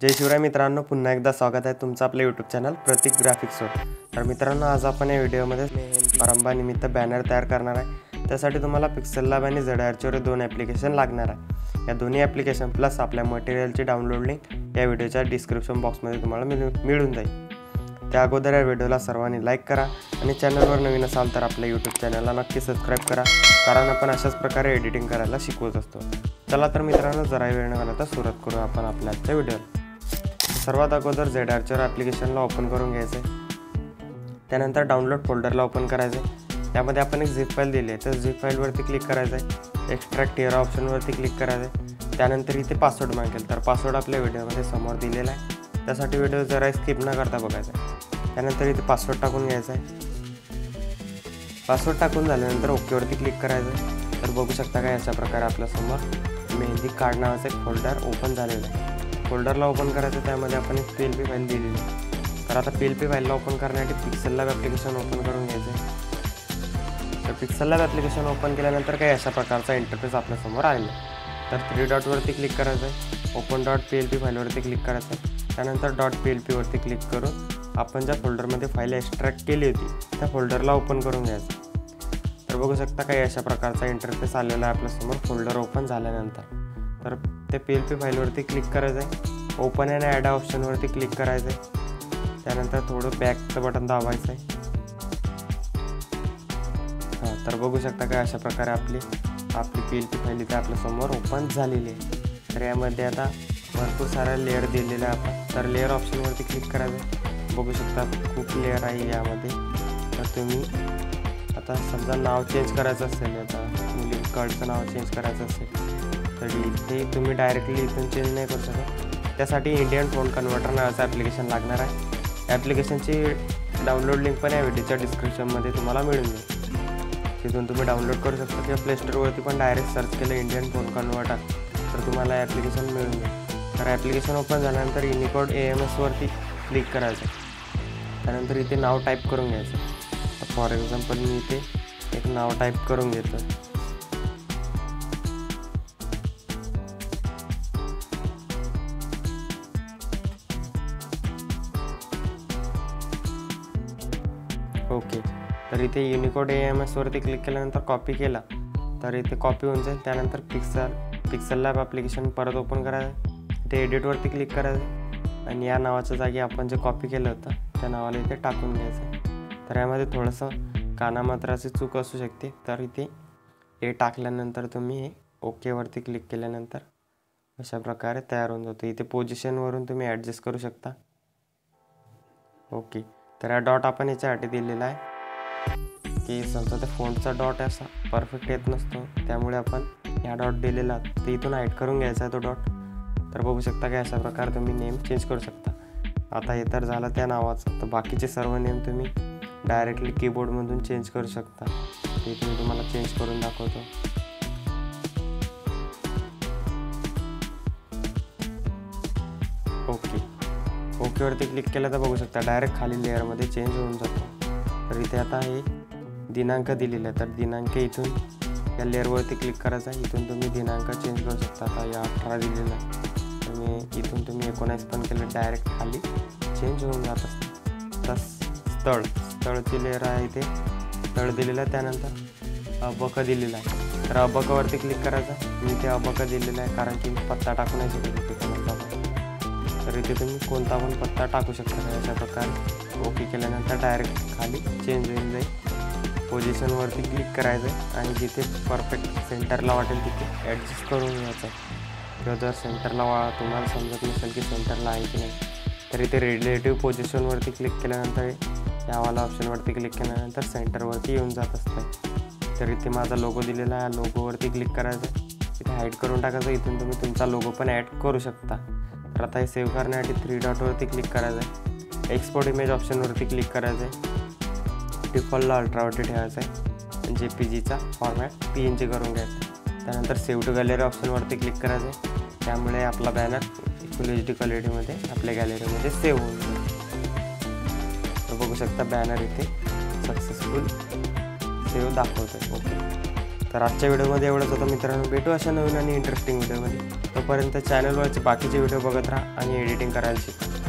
जय शिवराय मित्रांनो, पुन्हा एकदा स्वागत आहे तुमचं आपल्या यूट्यूब चॅनल प्रतीक ग्राफिक्सवर। तर मित्रांनो, आज आपण या व्हिडिओमध्ये आरंभानिमित्त बॅनर तयार करणार आहे। त्यासाठी तुम्हाला पिक्सेल लॅब आणि झेडआरचे दोन ॲप्लिकेशन लागणार आहे। या दोन्ही ॲप्लिकेशन प्लस आपल्या मटेरियलची डाउनलोड लिंक या व्हिडिओच्या डिस्क्रिप्शन बॉक्समध्ये तुम्हाला मिळून जाईल। त्या अगोदर या व्हिडिओला सर्वांनी लाईक करा आणि चॅनलवर नवीन असाल तर आपल्या यूट्यूब चॅनलला नक्की सबस्क्राईब करा, कारण आपण अशाच प्रकारे एडिटिंग करायला शिकवत असतो। चला तर मित्रांनो, जरा वेळ न घालवता सुरुवात करू आपण आपल्या आजच्या व्हिडिओला। सर्वात अगोदर झेडआरचे ॲप्लिकेशनला ओपन करून घ्यायचं आहे। त्यानंतर डाउनलोड फोल्डरला ओपन करायचं आहे। त्यामध्ये आपण एक झिप फाईल दिली आहे, तर झिप फाईलवरती क्लिक करायचं आहे। एक्स्ट्रॅक्ट हिअर ऑप्शनवरती क्लिक करायचं आहे। त्यानंतर इथे पासवर्ड मागेल, तर पासवर्ड आपल्या व्हिडिओमध्ये समोर दिलेला आहे। त्यासाठी व्हिडिओ जरा स्किप न करता बघायचा आहे। त्यानंतर इथे पासवर्ड टाकून घ्यायचा आहे। पासवर्ड टाकून झाल्यानंतर ओकेवरती क्लिक करायचं आहे। तर बघू शकता काय अशा प्रकारे आपल्यासमोर मेहंदी कार्ड नावाचं एक फोल्डर ओपन झालेलं आहे। फोल्डरला ओपन करायचं, त्यामध्ये आपण एक PLP फाईल दिलेली आहे। तर आता PLP फाईलला ओपन करण्यासाठी पिक्सेल लॅब ॲप्लिकेशन ओपन करून घ्यायचं आहे। तर पिक्सेल लॅब ॲप्लिकेशन ओपन केल्यानंतर काही अशा प्रकारचा इंटरफेस आपल्यासमोर आलेला आहे। तर 3 डॉटवरती क्लिक करायचं आहे। ओपन .plp फाईलवरती क्लिक करायचं आहे। त्यानंतर .plp वरती क्लिक करून आपण ज्या फोल्डरमध्ये फाईल एक्स्ट्रॅक्ट केली होती त्या फोल्डरला ओपन करून घ्यायचं। तर बघू शकता काही अशा प्रकारचा इंटरफेस आलेला आहे आपल्यासमोर फोल्डर ओपन झाल्यानंतर। तर ते PLP फाईलवरती क्लिक करायचं आहे। ओपन अँड ॲड ऑप्शनवरती क्लिक करायचं आहे। त्यानंतर थोडं बॅकचं बटन दाबायचं आहे। तर बघू शकता काय अशा प्रकारे आपली PLP फाईल इथे आपल्यासमोर ओपन झालेली आहे। तर यामध्ये आता भरपूर साऱ्या लेअर दिलेल्या आपण, तर लेअर ऑप्शनवरती क्लिक करायचं। बघू शकता खूप लेअर आहे यामध्ये। तर तुम्ही आता समजा नाव चेंज करायचं असेल, आता मुली कार्डचं नाव चेंज करायचं असेल तर इथे तुम्ही डायरेक्टली इथून चेंज नाही करू शकत। त्यासाठी इंडियन फोन कन्व्हर्टर नावाचं ॲप्लिकेशन लागणार आहे। ॲप्लिकेशनची डाउनलोड लिंक पण या व्हिडिओच्या डिस्क्रिप्शनमध्ये तुम्हाला मिळून जाईल। तिथून तुम्ही डाउनलोड करू शकता किंवा प्ले स्टोअरवरती पण डायरेक्ट सर्च केलं इंडियन फोन कन्व्हर्टर तर तुम्हाला ॲप्लिकेशन मिळून जाईल। तर ॲप्लिकेशन ओपन झाल्यानंतर युनिकोड AMS वरती क्लिक करायचं। त्यानंतर इथे नाव टाईप करून घ्यायचं। फॉर एक्झाम्पल मी इथे एक नाव टाईप करून घेतो। ओके, तर इथे युनिकोड AMS वरती क्लिक केल्यानंतर कॉपी केला तर इथे कॉपी होऊन जाईल। त्यानंतर पिक्सेल लॅब ॲप्लिकेशन परत ओपन करायचं। इथे एडिटवरती क्लिक करायचं आणि या नावाच्या जागी आपण जे कॉपी केलं होतं त्या नावाला इथे टाकून घ्यायचं। तर यामध्ये थोडंसं कानामात्राची चूक असू शकते, तर इथे हे टाकल्यानंतर तुम्ही हे ओकेवरती क्लिक केल्यानंतर अशा प्रकारे तयार होऊन जातो। इथे पोझिशनवरून तुम्ही ॲडजस्ट करू शकता। ओके, तर हा डॉट आपण याच्यासाठी दिलेला आहे की समजा त्या फोनचा डॉट असा परफेक्ट येत नसतो, त्यामुळे आपण ह्या डॉट दिलेला ते इथून हाईड करून घ्यायचा आहे तो डॉट। तर बघू शकता की अशा प्रकारे तुम्ही नेम चेंज करू शकता। आता हे तर झालं त्या नावाचं, तर बाकीचे सर्व नेम तुम्ही डायरेक्टली कीबोर्डमधून चेंज करू शकता। ते मी तुम्हाला चेंज करून दाखवतो। ओकेवरती क्लिक केलं तर बघू शकता डायरेक्ट खाली लेअरमध्ये चेंज होऊन जातो। तर इथे आता हे दिनांक दिलेला आहे, तर दिनांक इथून या लेअरवरती क्लिक करायचा। इथून तुम्ही दिनांक चेंज करू शकता। आता या 18 दिलेला आहे, तर इथून तुम्ही 19 पण केलं डायरेक्ट खाली चेंज होऊन जात असतं। तर स्थळची लेअर आहे, इथे स्थळ दिलेलं आहे। त्यानंतर अबक दिलेला आहे, तर अबकवरती क्लिक करायचं। मी इथे अबक दिलेला आहे कारण की पत्ता टाकू नाही शकत इथे कोणाचा, तर इथे तुम्ही कोणता पण पत्ता टाकू शकता। अशा प्रकारे ओके केल्यानंतर डायरेक्ट खाली चेंज होऊन जाईल। पोझिशनवरती क्लिक करायचं आणि जिथे परफेक्ट सेंटरला वाटेल तिथे ॲडजस्ट करून घ्यायचं आहे। किंवा जर सेंटरला तुम्हाला समजत नसेल की सेंटरला आहे की नाही, तर इथे रिलेटिव्ह पोझिशनवरती क्लिक केल्यानंतर यावाला ऑप्शनवरती क्लिक केल्यानंतर सेंटरवरती येऊन जात असतं। तर इथे माझा लोगो दिलेला आहे, लोगोवरती क्लिक करायचं। इथे हाईड करून टाकायचं। इथून तुम्ही तुमचा लोगो पण ॲड करू शकता। तर आता हे सेव्ह करण्यासाठी 3 डॉटवरती क्लिक करायचं आहे। एक्सपोर्ट इमेज ऑप्शनवरती क्लिक करायचं आहे। डिफॉल्टला अल्ट्रावरती ठेवायचं आहे। JPGचा फॉर्मॅट PNG करून घ्यायचा। त्यानंतर सेव्ह टू गॅलरी ऑप्शनवरती क्लिक करायचं आहे। त्यामुळे आपला बॅनर फुल HD क्वालिटीमध्ये आपल्या गॅलरीमध्ये सेव्ह होऊन जाईल। तर बघू शकता बॅनर इथे सक्सेसफुल सेव्ह दाखवतो आहे। ओके, तर आजच्या व्हिडिओमध्ये एवढंच होतं मित्रांनो. भेटू अशा नवीन आणि इंटरेस्टिंग व्हिडिओमध्ये. तोपर्यंत चॅनलवरचे बाकीचे व्हिडिओ बघत राहा आणि एडिटिंग करायला शिका.